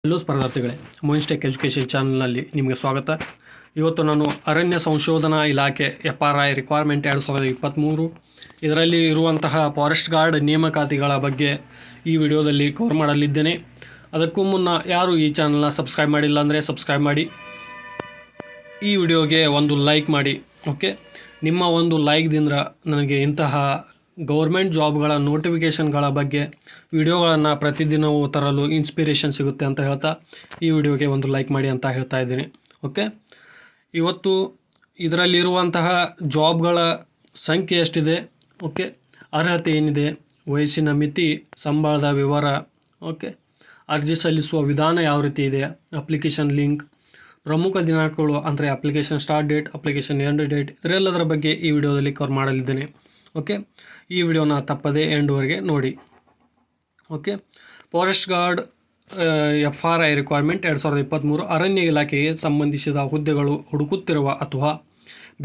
Hello ಸ್ಪರ್ಧಾರ್ಥಿಗಳೇ, ಮೊಯಿನ್ಸ್ಟೆಕ್ education ಚಾನಲ್ನಲ್ಲಿ ನಿಮಗೆ ಸ್ವಾಗತ. ಇವತ್ತು ನಾನು ಅರಣ್ಯ ಸಂಶೋಧನಾ ಇಲಾಖೆ FRI ರಿಕ್ವೈರ್ಮೆಂಟ್ 2023 ಇದರಲ್ಲಿ ಇರುವಂತಹ ಫಾರೆಸ್ಟ್ ಗಾರ್ಡ್ ನೇಮಕಾತಿಗಳ ಬಗ್ಗೆ ಈ ವಿಡಿಯೋದಲ್ಲಿ ಕವರ್ ಮಾಡಲಿದ್ದೇನೆ. ಅದಕ್ಕೂ ಮುನ್ನ ಯಾರು ಈ ಚಾನಲ್ನ ಸಬ್ಸ್ಕ್ರೈಬ್ ಮಾಡಿಲ್ಲ ಅಂದರೆ ಸಬ್ಸ್ಕ್ರೈಬ್ ಮಾಡಿ, ಈ ವಿಡಿಯೋಗೆ ಒಂದು ಲೈಕ್ ಮಾಡಿ. ಓಕೆ, ನಿಮ್ಮ ಒಂದು ಲೈಕ್ದಿಂದ ನನಗೆ ಇಂತಹ ಗೌರ್ಮೆಂಟ್ ಜಾಬ್ಗಳ ನೋಟಿಫಿಕೇಷನ್ಗಳ ಬಗ್ಗೆ ವಿಡಿಯೋಗಳನ್ನು ಪ್ರತಿದಿನವೂ ತರಲು ಇನ್ಸ್ಪಿರೇಷನ್ ಸಿಗುತ್ತೆ ಅಂತ ಹೇಳ್ತಾ ಈ ವಿಡಿಯೋಗೆ ಒಂದು ಲೈಕ್ ಮಾಡಿ ಅಂತ ಹೇಳ್ತಾ ಇದ್ದೀನಿ. ಓಕೆ, ಇವತ್ತು ಇದರಲ್ಲಿರುವಂತಹ ಜಾಬ್ಗಳ ಸಂಖ್ಯೆ ಎಷ್ಟಿದೆ, ಓಕೆ, ಅರ್ಹತೆ ಏನಿದೆ, ವಯಸ್ಸಿನ ಮಿತಿ, ಸಂಬಳದ ವಿವರ, ಓಕೆ, ಅರ್ಜಿ ಸಲ್ಲಿಸುವ ವಿಧಾನ ಯಾವ ರೀತಿ ಇದೆ, ಅಪ್ಲಿಕೇಶನ್ ಲಿಂಕ್, ಪ್ರಮುಖ ದಿನಾಂಕಗಳು ಅಂದರೆ application start date, application end date, ಇದರೆಲ್ಲದರ ಬಗ್ಗೆ ಈ ವಿಡಿಯೋದಲ್ಲಿ ಕವರ್ ಮಾಡಲಿದ್ದೇನೆ. ಓಕೆ, ಈ ವಿಡಿಯೋನ ತಪ್ಪದೇ ಎಂಡ್ವರೆಗೆ ನೋಡಿ. Okay, forest guard FRI requirement 2023 ಅರಣ್ಯ ಇಲಾಖೆಗೆ ಸಂಬಂಧಿಸಿದ ಹುದ್ದೆಗಳು ಹುಡುಕುತ್ತಿರುವ ಅಥವಾ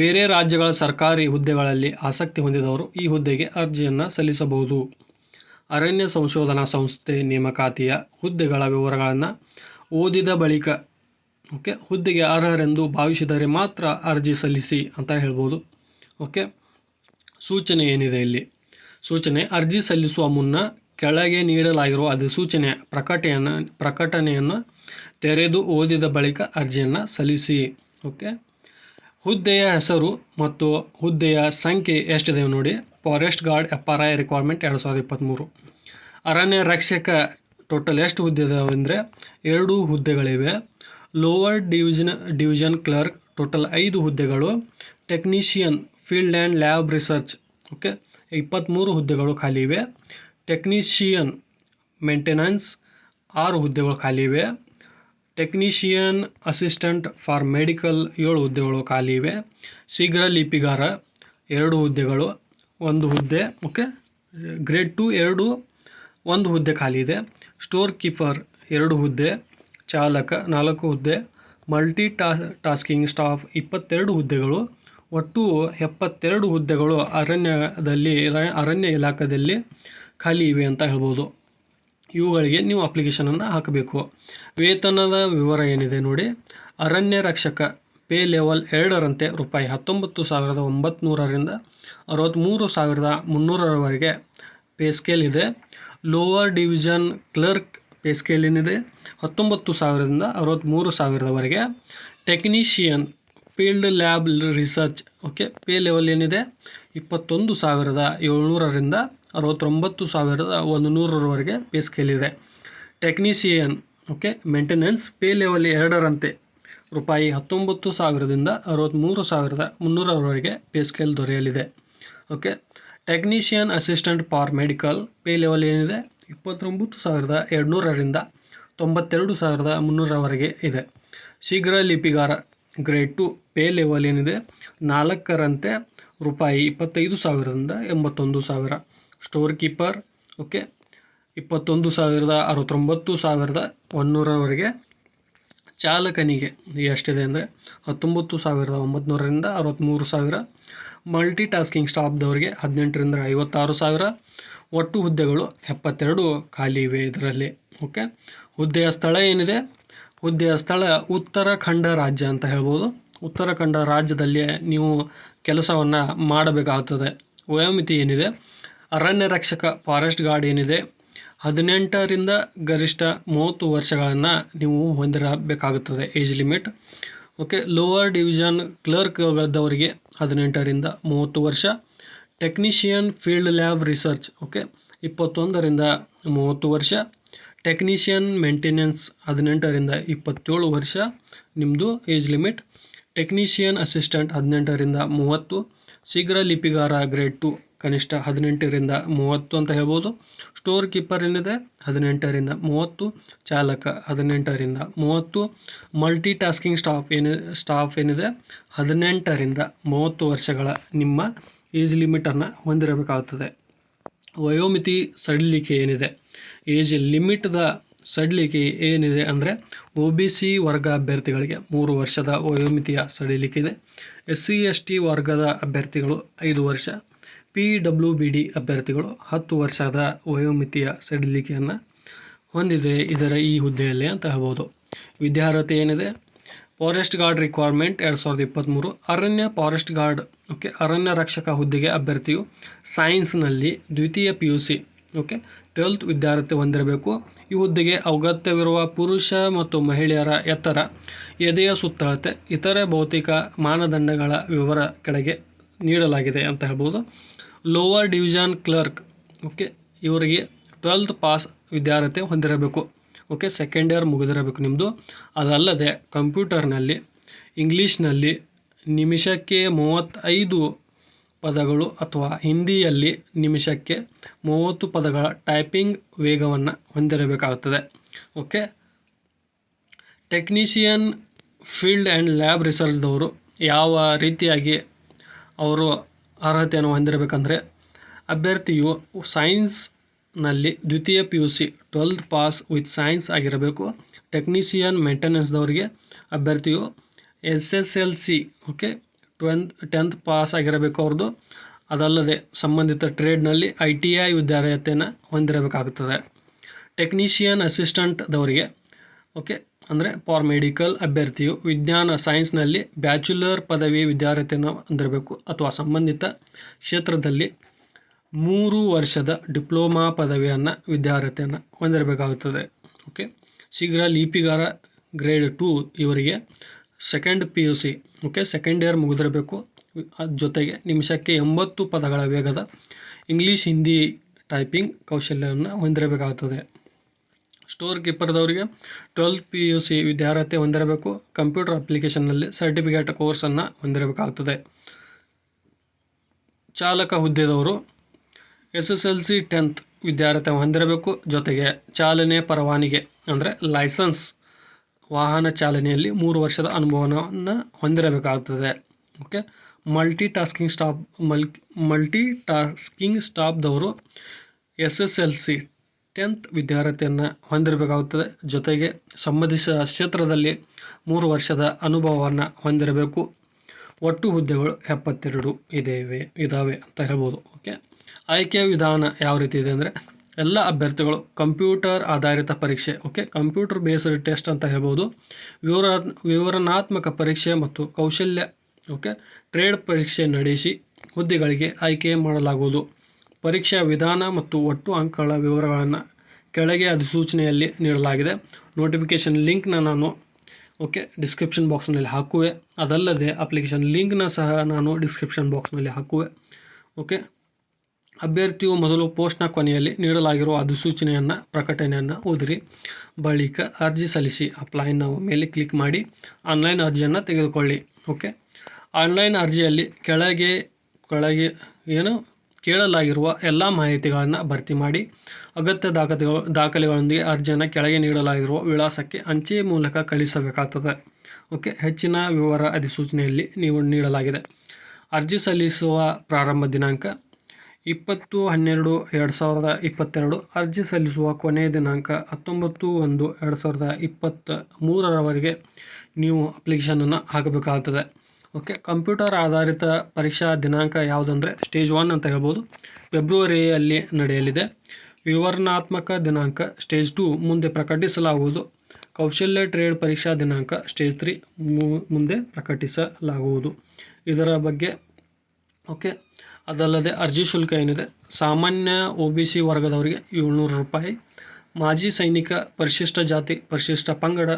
ಬೇರೆ ರಾಜ್ಯಗಳ ಸರ್ಕಾರಿ ಹುದ್ದೆಗಳಲ್ಲಿ ಆಸಕ್ತಿ ಹೊಂದಿದವರು ಈ ಹುದ್ದೆಗೆ ಅರ್ಜಿಯನ್ನು ಸಲ್ಲಿಸಬಹುದು. ಅರಣ್ಯ ಸಂಶೋಧನಾ ಸಂಸ್ಥೆ ನೇಮಕಾತಿಯ ಹುದ್ದೆಗಳ ವಿವರಗಳನ್ನು ಓದಿದ ಬಳಿಕ ಓಕೆ ಹುದ್ದೆಗೆ ಅರ್ಹರೆಂದು ಭಾವಿಸಿದರೆ ಮಾತ್ರ ಅರ್ಜಿ ಸಲ್ಲಿಸಿ ಅಂತ ಹೇಳ್ಬೋದು. ಓಕೆ, ಸೂಚನೆ ಏನಿದೆ ಇಲ್ಲಿ? ಸೂಚನೆ: ಅರ್ಜಿ ಸಲ್ಲಿಸುವ ಮುನ್ನ ಕೆಳಗೆ ನೀಡಲಾಗಿರುವ ಅಧಿಸೂಚನೆಯ ಪ್ರಕಟಣೆಯನ್ನು ತೆರೆದು ಓದಿದ ಬಳಿಕ ಅರ್ಜಿಯನ್ನು ಸಲ್ಲಿಸಿ. ಓಕೆ, ಹುದ್ದೆಯ ಹೆಸರು ಮತ್ತು ಹುದ್ದೆಯ ಸಂಖ್ಯೆ ಎಷ್ಟಿದೆ ನೋಡಿ. ಫಾರೆಸ್ಟ್ ಗಾರ್ಡ್ FRI ರಿಕ್ವೈರ್ಮೆಂಟ್ 2023 ಅರಣ್ಯ ರಕ್ಷಕ ಟೋಟಲ್ ಎಷ್ಟು ಹುದ್ದೆ ಇದಾವೆ ಅಂದರೆ 2 ಹುದ್ದೆಗಳಿವೆ. ಲೋವರ್ ಡಿವಿಷನ್ ಕ್ಲರ್ಕ್ ಟೋಟಲ್ 5 ಹುದ್ದೆಗಳು. Technician field and lab research okay 23 ಹುದ್ದೆಗಳು ಖಾಲಿ ಇವೆ. ಟೆಕ್ನಿಷಿಯನ್ ಮೇಂಟೆನೆನ್ಸ್ 6 ಹುದ್ದೆಗಳು ಖಾಲಿ ಇವೆ. ಟೆಕ್ನಿಷಿಯನ್ ಅಸಿಸ್ಟೆಂಟ್ ಫಾರ್ ಮೆಡಿಕಲ್ 7 ಹುದ್ದೆಗಳು ಖಾಲಿ ಇವೆ. ಶೀಘ್ರ ಲಿಪಿಗಾರ 2 ಹುದ್ದೆಗಳು, 1 ಹುದ್ದೆ. ಓಕೆ, ಗ್ರೇಡ್ 2 1 ಹುದ್ದೆ ಖಾಲಿ ಇದೆ. ಸ್ಟೋರ್ ಕೀಪರ್ 2 ಹುದ್ದೆ. ಚಾಲಕ 4 ಹುದ್ದೆ. ಮಲ್ಟಿ ಟಾಸ್ಕಿಂಗ್ ಸ್ಟಾಫ್ 22 ಹುದ್ದೆಗಳು. ಒಟ್ಟು 72 ಹುದ್ದೆಗಳು ಅರಣ್ಯ ಇಲಾಖೆಯಲ್ಲಿ ಖಾಲಿ ಇವೆ ಅಂತ ಹೇಳ್ಬೋದು. ಇವುಗಳಿಗೆ ನೀವು ಅಪ್ಲಿಕೇಶನನ್ನು ಹಾಕಬೇಕು. ವೇತನದ ವಿವರ ಏನಿದೆ ನೋಡಿ. ಅರಣ್ಯ ರಕ್ಷಕ ಪೇ ಲೆವೆಲ್ 2ರಂತೆ ರೂಪಾಯಿ 19,900ರಿಂದ 63,300ರವರೆಗೆ ಪೇ ಸ್ಕೇಲ್ ಇದೆ. Lower division clerk pay scale ಏನಿದೆ 19,000ರಿಂದ 63,000ರವರೆಗೆ. Technician field lab research okay pay level ಏನಿದೆ 21,700ರಿಂದ 69,100ರವರೆಗೆ ಪೇ ಸ್ಕೇಲ್ ಇದೆ. Technician okay maintenance pay level 2ರಂತೆ ರೂಪಾಯಿ 19,000ದಿಂದ 63,300ರವರೆಗೆ ಪೇ ಸ್ಕೇಲ್ ದೊರೆಯಲಿದೆ. Okay, technician assistant for medical pay level ಏನಿದೆ 29,200ರಿಂದ 92,300ರವರೆಗೆ ಇದೆ. ಶೀಘ್ರ ಲಿಪಿಗಾರ ಗ್ರೇಡ್ 2 ಪೇ ಲೆವೆಲ್ ಏನಿದೆ 4ರಂತೆ ರೂಪಾಯಿ 25,000ರಿಂದ 81,000. Store keeper okay 21,000 69,100ರವರೆಗೆ. ಚಾಲಕನಿಗೆ ಎಷ್ಟಿದೆ ಅಂದರೆ 19,900ರಿಂದ 63,000. Multi tasking ಸ್ಟಾಫ್ದವರಿಗೆ 18ರಿಂದ 56,000. ಒಟ್ಟು ಹುದ್ದೆಗಳು 72 ಖಾಲಿ ಇವೆ ಇದರಲ್ಲಿ. ಓಕೆ, ಹುದ್ದೆಯ ಸ್ಥಳ ಏನಿದೆ? ಹುದ್ದೆಯ ಸ್ಥಳ ಉತ್ತರಾಖಂಡ ರಾಜ್ಯ ಅಂತ ಹೇಳ್ಬೋದು. ಉತ್ತರಾಖಂಡ ರಾಜ್ಯದಲ್ಲಿ ನೀವು ಕೆಲಸವನ್ನು ಮಾಡಬೇಕಾಗುತ್ತದೆ. ವಯೋಮಿತಿ ಏನಿದೆ? ಅರಣ್ಯ ರಕ್ಷಕ ಫಾರೆಸ್ಟ್ ಗಾರ್ಡ್ ಏನಿದೆ 18ರಿಂದ ಗರಿಷ್ಠ 30 ವರ್ಷಗಳನ್ನು ನೀವು ಹೊಂದಿರಬೇಕಾಗುತ್ತದೆ age limit. Okay, lower division ಕ್ಲರ್ಕ್ದವರಿಗೆ 18ರಿಂದ 30 ವರ್ಷ. Technician field lab research okay 21ರಿಂದ 30 ವರ್ಷ. ಟೆಕ್ನಿಷಿಯನ್ ಮೇಂಟೆನೆನ್ಸ್ 18ರಿಂದ 27 ವರ್ಷ ನಿಮ್ಮದು ಏಜ್ ಲಿಮಿಟ್. ಟೆಕ್ನಿಷಿಯನ್ ಅಸಿಸ್ಟೆಂಟ್ 18ರಿಂದ 30. ಶೀಘ್ರ ಲಿಪಿಗಾರ ಗ್ರೇಡ್ 2 ಕನಿಷ್ಠ 18ರಿಂದ 30 ಅಂತ ಹೇಳ್ಬೋದು. ಸ್ಟೋರ್ ಕೀಪರ್ ಏನಿದೆ 18ರಿಂದ 30. ಚಾಲಕ 18ರಿಂದ 30. ಮಲ್ಟಿ ಟಾಸ್ಕಿಂಗ್ ಸ್ಟಾಫ್ ಏನಿದೆ 18ರಿಂದ 30 ವರ್ಷಗಳ ನಿಮ್ಮ ಏಜ್ ಲಿಮಿಟನ್ನು ಹೊಂದಿರಬೇಕಾಗುತ್ತದೆ. ವಯೋಮಿತಿ ಸಡಿಲಿಕೆ ಏನಿದೆ? ಏಜ್ ಲಿಮಿಟ್ದ ಸಡಿಲಿಕೆ ಏನಿದೆ ಅಂದರೆ OBC ವರ್ಗ ಅಭ್ಯರ್ಥಿಗಳಿಗೆ 3 ವರ್ಷದ ವಯೋಮಿತಿಯ ಸಡಿಲಿಕೆ ಇದೆ. SC ST ವರ್ಗದ ಅಭ್ಯರ್ಥಿಗಳು 5 ವರ್ಷ. PWBD ಅಭ್ಯರ್ಥಿಗಳು 10 ವರ್ಷದ ವಯೋಮಿತಿಯ ಸಡಿಲಿಕೆಯನ್ನು ಹೊಂದಿದೆ ಈ ಹುದ್ದೆಯಲ್ಲಿ ಅಂತ ಹೇಳ್ಬೋದು. ವಿದ್ಯಾರ್ಹತೆ ಏನಿದೆ, ಫಾರೆಸ್ಟ್ ಗಾರ್ಡ್ ರಿಕ್ವೈರ್ಮೆಂಟ್ 2023 ಅರಣ್ಯ ಫಾರೆಸ್ಟ್ ಗಾರ್ಡ್ ಅರಣ್ಯ ರಕ್ಷಕ ಹುದ್ದೆಗೆ ಅಭ್ಯರ್ಥಿಯು ಸೈನ್ಸ್ನಲ್ಲಿ ದ್ವಿತೀಯ PUC 12th ವಿದ್ಯಾರ್ಹತೆ ಹೊಂದಿರಬೇಕು. ಈ ಹುದ್ದೆಗೆ ಅಗತ್ಯವಿರುವ ಪುರುಷ ಮತ್ತು ಮಹಿಳೆಯರ ಎತ್ತರ, ಎದೆಯ ಸುತ್ತಳತೆ, ಇತರೆ ಭೌತಿಕ ಮಾನದಂಡಗಳ ವಿವರ ಕೆಳಗೆ ನೀಡಲಾಗಿದೆ ಅಂತ ಹೇಳ್ಬೋದು. ಲೋವರ್ ಡಿವಿಷನ್ ಕ್ಲರ್ಕ್ ಇವರಿಗೆ 12th ಪಾಸ್ ವಿದ್ಯಾರ್ಹತೆ ಹೊಂದಿರಬೇಕು. ಸೆಕೆಂಡ್ ಇಯರ್ ಮುಗಿದಿರಬೇಕು ನಿಮ್ಮದು. ಅದಲ್ಲದೆ ಕಂಪ್ಯೂಟರ್ನಲ್ಲಿ, ಇಂಗ್ಲೀಷ್ನಲ್ಲಿ ನಿಮಿಷಕ್ಕೆ 35 ಪದಗಳು ಅಥವಾ ಹಿಂದಿಯಲ್ಲಿ ನಿಮಿಷಕ್ಕೆ 30 ಪದಗಳ ಟೈಪಿಂಗ್ ವೇಗವನ್ನು ಹೊಂದಿರಬೇಕಾಗುತ್ತದೆ. ಟೆಕ್ನಿಷಿಯನ್ ಫೀಲ್ಡ್ ಆ್ಯಂಡ್ ಲ್ಯಾಬ್ ರಿಸರ್ಚ್ದವರು ಯಾವ ರೀತಿಯಾಗಿ ಅವರು ಅರ್ಹತೆಯನ್ನು ಹೊಂದಿರಬೇಕಂದ್ರೆ, ಅಭ್ಯರ್ಥಿಯು ಸೈನ್ಸ್ನಲ್ಲಿ ದ್ವಿತೀಯ PUC 12th pass with science ಆಗಿರಬೇಕು. ಟೆಕ್ನಿಷಿಯನ್ ಮೇಂಟೆನೆನ್ಸ್ದವರಿಗೆ ಅಭ್ಯರ್ಥಿಯು SSLC 10th ಪಾಸ್ ಆಗಿರಬೇಕು ಅವ್ರದ್ದು. ಅದಲ್ಲದೆ ಸಂಬಂಧಿತ ಟ್ರೇಡ್ನಲ್ಲಿ ITI ವಿದ್ಯಾರ್ಹತೆಯನ್ನು ಹೊಂದಿರಬೇಕಾಗುತ್ತದೆ. ಟೆಕ್ನಿಷಿಯನ್ ಅಸಿಸ್ಟೆಂಟ್ದವರಿಗೆ ಅಂದರೆ ಪಾರಾಮೆಡಿಕಲ್ ಅಭ್ಯರ್ಥಿಯು ವಿಜ್ಞಾನ ಸೈನ್ಸ್ನಲ್ಲಿ ಬ್ಯಾಚುಲರ್ ಪದವಿ ವಿದ್ಯಾರ್ಹತೆಯನ್ನು ಹೊಂದಿರಬೇಕು ಅಥವಾ ಸಂಬಂಧಿತ ಕ್ಷೇತ್ರದಲ್ಲಿ 3 ವರ್ಷದ ಡಿಪ್ಲೊಮಾ ಪದವಿಯನ್ನು ವಿದ್ಯಾರ್ಹತೆಯನ್ನು ಹೊಂದಿರಬೇಕಾಗುತ್ತದೆ. ಶೀಘ್ರ ಲಿಪಿಗಾರ ಗ್ರೇಡ್ 2 ಇವರಿಗೆ ಸೆಕೆಂಡ್ PUC ಸೆಕೆಂಡ್ ಇಯರ್ ಮುಗಿದಿರಬೇಕು. ಜೊತೆಗೆ ನಿಮಿಷಕ್ಕೆ 80 ಪದಗಳ ವೇಗದ ಇಂಗ್ಲೀಷ್ ಹಿಂದಿ ಟೈಪಿಂಗ್ ಕೌಶಲ್ಯವನ್ನು ಹೊಂದಿರಬೇಕಾಗುತ್ತದೆ. ಸ್ಟೋರ್ ಕೀಪರ್ದವರಿಗೆ 12th PUC ವಿದ್ಯಾರ್ಹತೆ ಹೊಂದಿರಬೇಕು. ಕಂಪ್ಯೂಟರ್ ಅಪ್ಲಿಕೇಶನ್ನಲ್ಲಿ ಸರ್ಟಿಫಿಕೇಟ್ ಕೋರ್ಸನ್ನು ಹೊಂದಿರಬೇಕಾಗುತ್ತದೆ. ಚಾಲಕ ಹುದ್ದೆದವರು SSLC 10th ವಿದ್ಯಾರ್ಹತೆ ಹೊಂದಿರಬೇಕು. ಜೊತೆಗೆ ಚಾಲನೆ ಪರವಾನಿಗೆ ಅಂದರೆ ಲೈಸೆನ್ಸ್ ವಾಹನ ಚಾಲನೆಯಲ್ಲಿ 3 ವರ್ಷದ ಅನುಭವವನ್ನು ಹೊಂದಿರಬೇಕಾಗುತ್ತದೆ. ಮಲ್ಟಿ ಟಾಸ್ಕಿಂಗ್ ಸ್ಟಾಫ್ದವರು SSLC 10th ವಿದ್ಯಾರ್ಹತೆಯನ್ನು ಹೊಂದಿರಬೇಕಾಗುತ್ತದೆ. ಜೊತೆಗೆ ಸಂಬಂಧಿಸಿದ ಕ್ಷೇತ್ರದಲ್ಲಿ 3 ವರ್ಷದ ಅನುಭವವನ್ನು ಹೊಂದಿರಬೇಕು. ಒಟ್ಟು ಹುದ್ದೆಗಳು 72 ಇದ್ದಾವೆ ಅಂತ ಹೇಳ್ಬೋದು. ಆಯ್ಕೆಯ ವಿಧಾನ ಯಾವ ರೀತಿ ಇದೆ ಅಂದರೆ, ಎಲ್ಲ ಅಭ್ಯರ್ಥಿಗಳು ಕಂಪ್ಯೂಟರ್ ಆಧಾರಿತ ಪರೀಕ್ಷೆ ಕಂಪ್ಯೂಟರ್ ಬೇಸ್ಡ್ ಟೆಸ್ಟ್ ಅಂತ ಹೇಳ್ಬೋದು. ವಿವರಣಾತ್ಮಕ ಪರೀಕ್ಷೆ ಮತ್ತು ಕೌಶಲ್ಯ ಟ್ರೇಡ್ ಪರೀಕ್ಷೆ ನಡೆಸಿ ಹುದ್ದೆಗಳಿಗೆ ಆಯ್ಕೆ ಮಾಡಲಾಗುವುದು. ಪರೀಕ್ಷಾ ವಿಧಾನ ಮತ್ತು ಒಟ್ಟು ಅಂಕಗಳ ವಿವರಗಳನ್ನು ಕೆಳಗೆ ಅಧಿಸೂಚನೆಯಲ್ಲಿ ನೀಡಲಾಗಿದೆ. ನೋಟಿಫಿಕೇಷನ್ ಲಿಂಕ್ನ ನಾನು ಡಿಸ್ಕ್ರಿಪ್ಷನ್ ಬಾಕ್ಸ್ನಲ್ಲಿ ಹಾಕುವೆ. ಅದಲ್ಲದೆ ಅಪ್ಲಿಕೇಶನ್ ಲಿಂಕ್ನ ಸಹ ನಾನು ಡಿಸ್ಕ್ರಿಪ್ಷನ್ ಬಾಕ್ಸ್ನಲ್ಲಿ ಹಾಕುವೆ. ಅಭ್ಯರ್ಥಿಯು ಮೊದಲು ಪೋಸ್ಟ್ನ ಕೊನೆಯಲ್ಲಿ ನೀಡಲಾಗಿರುವ ಪ್ರಕಟಣೆಯನ್ನು ಓದಿರಿ. ಬಳಿಕ ಅರ್ಜಿ ಸಲ್ಲಿಸಿ ಅಪ್ಲೈ ನಾವು ಮೇಲೆ ಕ್ಲಿಕ್ ಮಾಡಿ ಆನ್ಲೈನ್ ಅರ್ಜಿಯನ್ನು ತೆಗೆದುಕೊಳ್ಳಿ. ಆನ್ಲೈನ್ ಅರ್ಜಿಯಲ್ಲಿ ಕೆಳಗೆ ಕೇಳಲಾಗಿರುವ ಎಲ್ಲ ಮಾಹಿತಿಗಳನ್ನು ಭರ್ತಿ ಮಾಡಿ ಅಗತ್ಯ ದಾಖಲೆಗಳೊಂದಿಗೆ ಅರ್ಜಿಯನ್ನು ಕೆಳಗೆ ನೀಡಲಾಗಿರುವ ವಿಳಾಸಕ್ಕೆ ಅಂಚೆ ಮೂಲಕ ಕಳಿಸಬೇಕಾಗುತ್ತದೆ. ಹೆಚ್ಚಿನ ವಿವರ ಅಧಿಸೂಚನೆಯಲ್ಲಿ ನೀಡಲಾಗಿದೆ. ಅರ್ಜಿ ಸಲ್ಲಿಸುವ ಪ್ರಾರಂಭ ದಿನಾಂಕ 20/12/2022. ಅರ್ಜಿ ಸಲ್ಲಿಸುವ ಕೊನೆಯ ದಿನಾಂಕ 19/1/2023 ನೀವು ಅಪ್ಲಿಕೇಶನನ್ನು ಹಾಕಬೇಕಾಗುತ್ತದೆ. ಕಂಪ್ಯೂಟರ್ ಆಧಾರಿತ ಪರೀಕ್ಷಾ ದಿನಾಂಕ ಯಾವುದಂದರೆ ಸ್ಟೇಜ್ 1 ಅಂತ ಹೇಳ್ಬೋದು, ಫೆಬ್ರವರಿಯಲ್ಲಿ ನಡೆಯಲಿದೆ. ವಿವರಣಾತ್ಮಕ ದಿನಾಂಕ ಸ್ಟೇಜ್ 2 ಮುಂದೆ ಪ್ರಕಟಿಸಲಾಗುವುದು. ಕೌಶಲ್ಯ ಟ್ರೇಡ್ ಪರೀಕ್ಷಾ ದಿನಾಂಕ ಸ್ಟೇಜ್ 3 ಮುಂದೆ ಪ್ರಕಟಿಸಲಾಗುವುದು. ಇದರ ಬಗ್ಗೆ ಅದಲ್ಲದೆ ಅರ್ಜಿ ಶುಲ್ಕ ಏನಿದೆ, ಸಾಮಾನ್ಯ OBC ವರ್ಗದವರಿಗೆ 700 ರೂಪಾಯಿ, ಮಾಜಿ ಸೈನಿಕ, ಪರಿಶಿಷ್ಟ ಜಾತಿ, ಪರಿಶಿಷ್ಟ ಪಂಗಡ,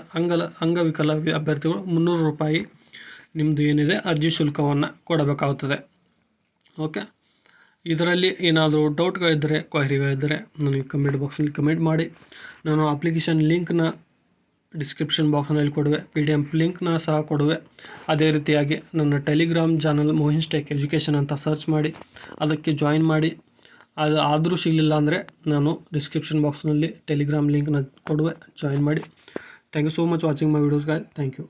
ಅಂಗವಿಕಲ ಅಭ್ಯರ್ಥಿಗಳು 300 ರೂಪಾಯಿ ನಿಮ್ಮದು ಏನಿದೆ ಅರ್ಜಿ ಶುಲ್ಕವನ್ನು ಕೊಡಬೇಕಾಗುತ್ತದೆ. ಇದರಲ್ಲಿ ಏನಾದರೂ ಡೌಟ್ಗಳಿದ್ದರೆ, ಕ್ವೈರಿಗಳಿದ್ದರೆ ನನಗೆ ಕಮೆಂಟ್ ಬಾಕ್ಸ್ನಲ್ಲಿ ಕಮೆಂಟ್ ಮಾಡಿ. ನಾನು ಅಪ್ಲಿಕೇಶನ್ ಲಿಂಕ್ನ ಡಿಸ್ಕ್ರಿಪ್ಷನ್ ಬಾಕ್ಸ್ನಲ್ಲಿ ಕೊಡುವೆ, PDF ಲಿಂಕ್ನ ಸಹ ಕೊಡುವೆ. ಅದೇ ರೀತಿಯಾಗಿ ನನ್ನ ಟೆಲಿಗ್ರಾಮ್ ಚಾನಲ್ ಮೋಹಿನ್ಸ್ ಟೆಕ್ ಎಜುಕೇಷನ್ ಅಂತ ಸರ್ಚ್ ಮಾಡಿ ಅದಕ್ಕೆ ಜಾಯಿನ್ ಮಾಡಿ. ಅದು ಆದರೂ ಸಿಗಲಿಲ್ಲ ಅಂದರೆ ನಾನು ಡಿಸ್ಕ್ರಿಪ್ಷನ್ ಬಾಕ್ಸ್ನಲ್ಲಿ ಟೆಲಿಗ್ರಾಮ್ ಲಿಂಕ್ನ ಕೊಡುವೆ, ಜಾಯಿನ್ ಮಾಡಿ. Thank you so much watching my videos guys. Thank you.